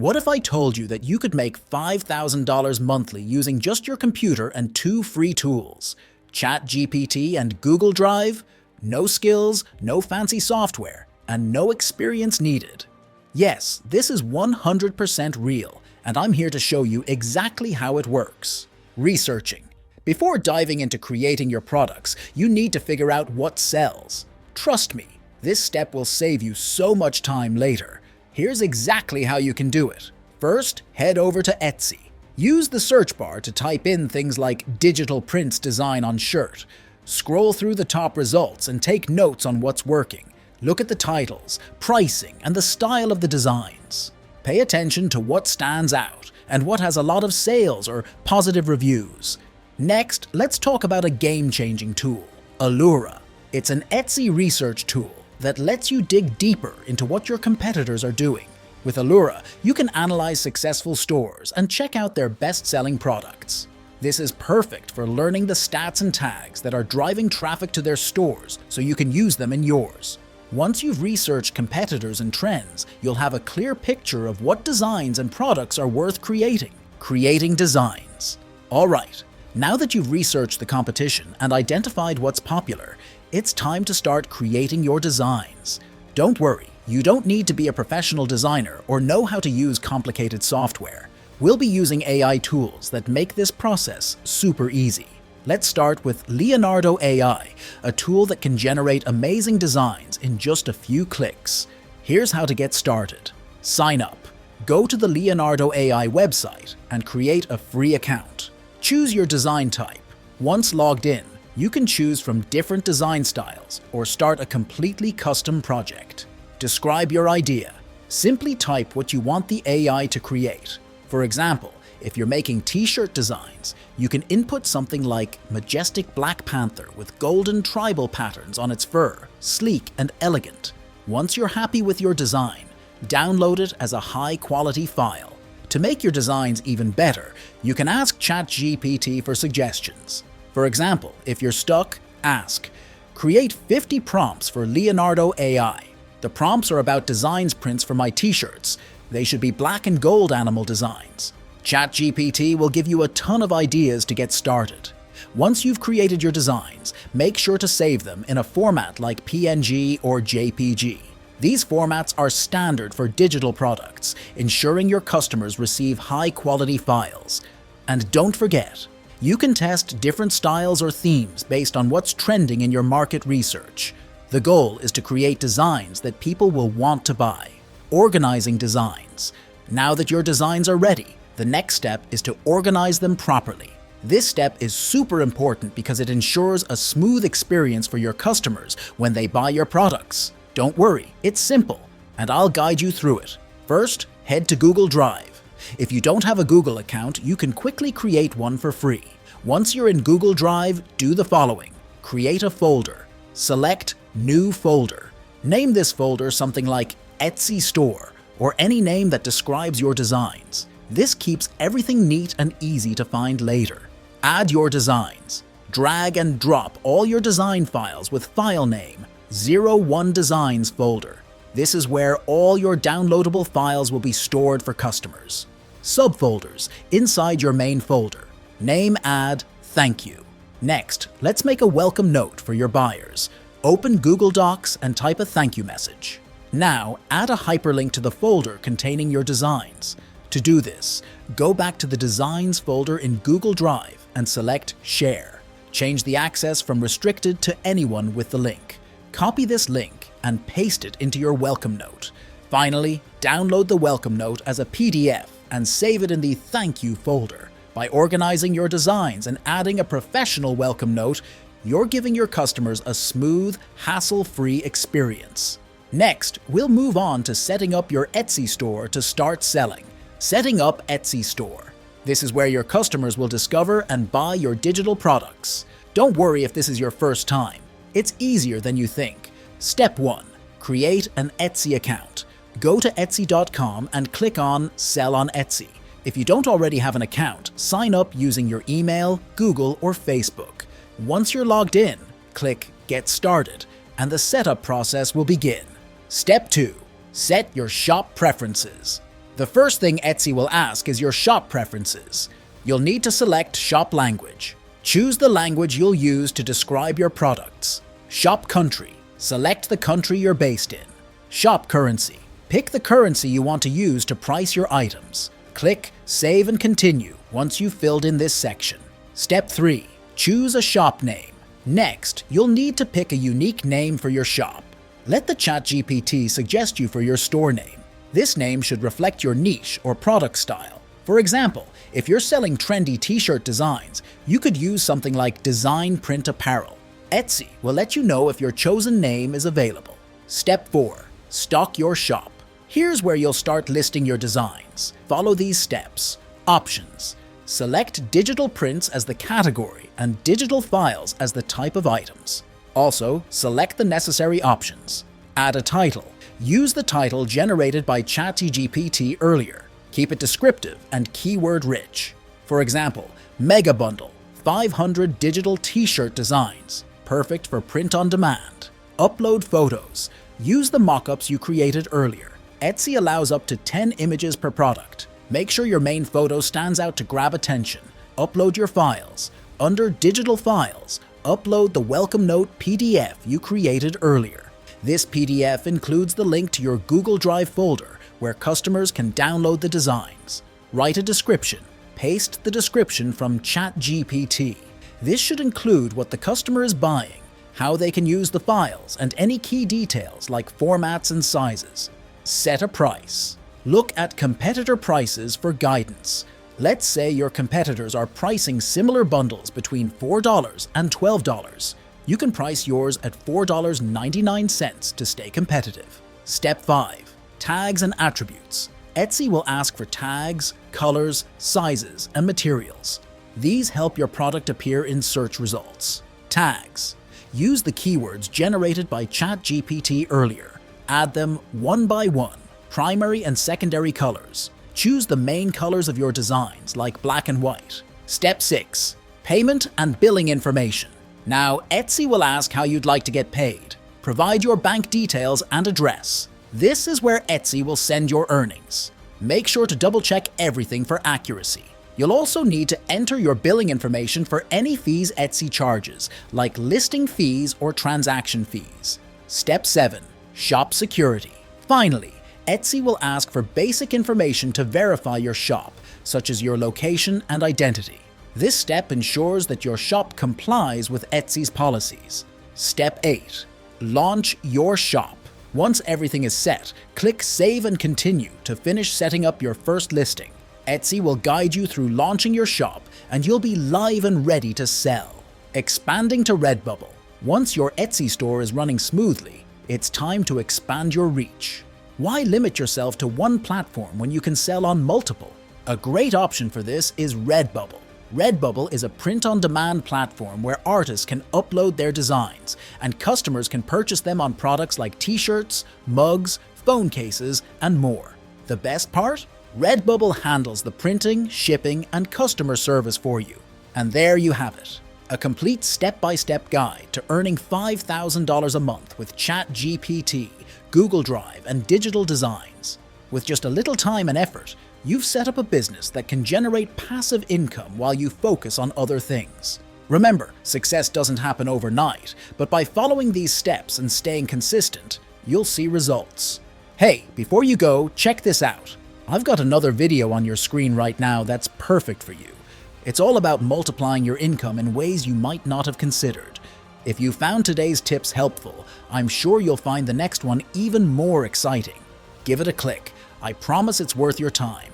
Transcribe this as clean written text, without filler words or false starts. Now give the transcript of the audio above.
What if I told you that you could make $5,000 monthly using just your computer and 2 free tools, ChatGPT and Google Drive? No skills, no fancy software, and no experience needed. Yes, this is 100% real, and I'm here to show you exactly how it works. Researching. Before diving into creating your products, you need to figure out what sells. Trust me, this step will save you so much time later. Here's exactly how you can do it. First, head over to Etsy. Use the search bar to type in things like digital prints design on shirt. Scroll through the top results and take notes on what's working. Look at the titles, pricing, and the style of the designs. Pay attention to what stands out and what has a lot of sales or positive reviews. Next, let's talk about a game-changing tool, Allura. It's an Etsy research tool that lets you dig deeper into what your competitors are doing. With Allura, you can analyze successful stores and check out their best-selling products. This is perfect for learning the stats and tags that are driving traffic to their stores so you can use them in yours. Once you've researched competitors and trends, you'll have a clear picture of what designs and products are worth creating. Creating designs. Alright, now that you've researched the competition and identified what's popular, it's time to start creating your designs. Don't worry, you don't need to be a professional designer or know how to use complicated software. We'll be using AI tools that make this process super easy. Let's start with Leonardo AI, a tool that can generate amazing designs in just a few clicks. Here's how to get started. Sign up. Go to the Leonardo AI website and create a free account. Choose your design type. Once logged in, you can choose from different design styles or start a completely custom project. Describe your idea. Simply type what you want the AI to create. For example, if you're making t-shirt designs, you can input something like majestic black panther with golden tribal patterns on its fur, sleek and elegant. Once you're happy with your design, download it as a high-quality file. To make your designs even better, you can ask ChatGPT for suggestions. For example, if you're stuck, ask, create 50 prompts for Leonardo AI. The prompts are about designs prints for my t-shirts. They should be black and gold animal designs. ChatGPT will give you a ton of ideas to get started. Once you've created your designs, make sure to save them in a format like PNG or JPG. These formats are standard for digital products, ensuring your customers receive high-quality files. And don't forget, you can test different styles or themes based on what's trending in your market research. The goal is to create designs that people will want to buy. Organizing designs. Now that your designs are ready, the next step is to organize them properly. This step is super important because it ensures a smooth experience for your customers when they buy your products. Don't worry, it's simple, and I'll guide you through it. First, head to Google Drive. If you don't have a Google account, you can quickly create one for free. Once you're in Google Drive, do the following. Create a folder. Select New Folder. Name this folder something like Etsy Store or any name that describes your designs. This keeps everything neat and easy to find later. Add your designs. Drag and drop all your design files with file name 01 Designs folder. This is where all your downloadable files will be stored for customers. Subfolders inside your main folder. Name add Thank you. Next, let's make a welcome note for your buyers. Open Google Docs and type a thank you message. Now, add a hyperlink to the folder containing your designs. To do this, go back to the Designs folder in Google Drive and select Share. Change the access from restricted to anyone with the link. Copy this link and paste it into your welcome note. Finally, download the welcome note as a PDF and save it in the Thank You folder. By organizing your designs and adding a professional welcome note, you're giving your customers a smooth, hassle-free experience. Next, we'll move on to setting up your Etsy store to start selling. Setting up Etsy store. This is where your customers will discover and buy your digital products. Don't worry if this is your first time. It's easier than you think. Step 1. Create an Etsy account. Go to Etsy.com and click on Sell on Etsy. If you don't already have an account, sign up using your email, Google, or Facebook. Once you're logged in, click Get Started, and the setup process will begin. Step 2. Set your shop preferences. The first thing Etsy will ask is your shop preferences. You'll need to select shop language. Choose the language you'll use to describe your products. Shop country. Select the country you're based in. Shop currency. Pick the currency you want to use to price your items. Click Save and Continue once you've filled in this section. Step 3. Choose a shop name. Next, you'll need to pick a unique name for your shop. Let the ChatGPT suggest you for your store name. This name should reflect your niche or product style. For example, if you're selling trendy t-shirt designs, you could use something like Design Print Apparel. Etsy will let you know if your chosen name is available. Step 4. Stock your shop. Here's where you'll start listing your designs. Follow these steps. Options. Select digital prints as the category and digital files as the type of items. Also, select the necessary options. Add a title. Use the title generated by ChatGPT earlier. Keep it descriptive and keyword-rich. For example, Mega Bundle, 500 digital t-shirt designs, perfect for print on demand. Upload photos. Use the mock-ups you created earlier. Etsy allows up to 10 images per product. Make sure your main photo stands out to grab attention. Upload your files. Under Digital Files, upload the welcome note PDF you created earlier. This PDF includes the link to your Google Drive folder where customers can download the designs. Write a description. Paste the description from ChatGPT. This should include what the customer is buying, how they can use the files, and any key details like formats and sizes. Set a price. Look at competitor prices for guidance. Let's say your competitors are pricing similar bundles between $4 and $12. You can price yours at $4.99 to stay competitive. Step 5. Tags and attributes. Etsy will ask for tags, colors, sizes, and materials. These help your product appear in search results. Tags. Use the keywords generated by ChatGPT earlier. Add them one by one, primary and secondary colors. Choose the main colors of your designs, like black and white. Step 6. Payment and billing information. Now, Etsy will ask how you'd like to get paid. Provide your bank details and address. This is where Etsy will send your earnings. Make sure to double-check everything for accuracy. You'll also need to enter your billing information for any fees Etsy charges, like listing fees or transaction fees. Step 7. Shop security. Finally, Etsy will ask for basic information to verify your shop, such as your location and identity. This step ensures that your shop complies with Etsy's policies. Step 8. Launch your shop. Once everything is set, click Save and Continue to finish setting up your first listing. Etsy will guide you through launching your shop, and you'll be live and ready to sell. Expanding to Redbubble. Once your Etsy store is running smoothly, it's time to expand your reach. Why limit yourself to one platform when you can sell on multiple? A great option for this is Redbubble. Redbubble is a print-on-demand platform where artists can upload their designs, and customers can purchase them on products like t-shirts, mugs, phone cases, and more. The best part? Redbubble handles the printing, shipping, and customer service for you. And there you have it. A complete step-by-step guide to earning $5,000 a month with ChatGPT, Google Drive, and digital designs. With just a little time and effort, you've set up a business that can generate passive income while you focus on other things. Remember, success doesn't happen overnight, but by following these steps and staying consistent, you'll see results. Hey, before you go, check this out. I've got another video on your screen right now that's perfect for you. It's all about multiplying your income in ways you might not have considered. If you found today's tips helpful, I'm sure you'll find the next one even more exciting. Give it a click. I promise it's worth your time.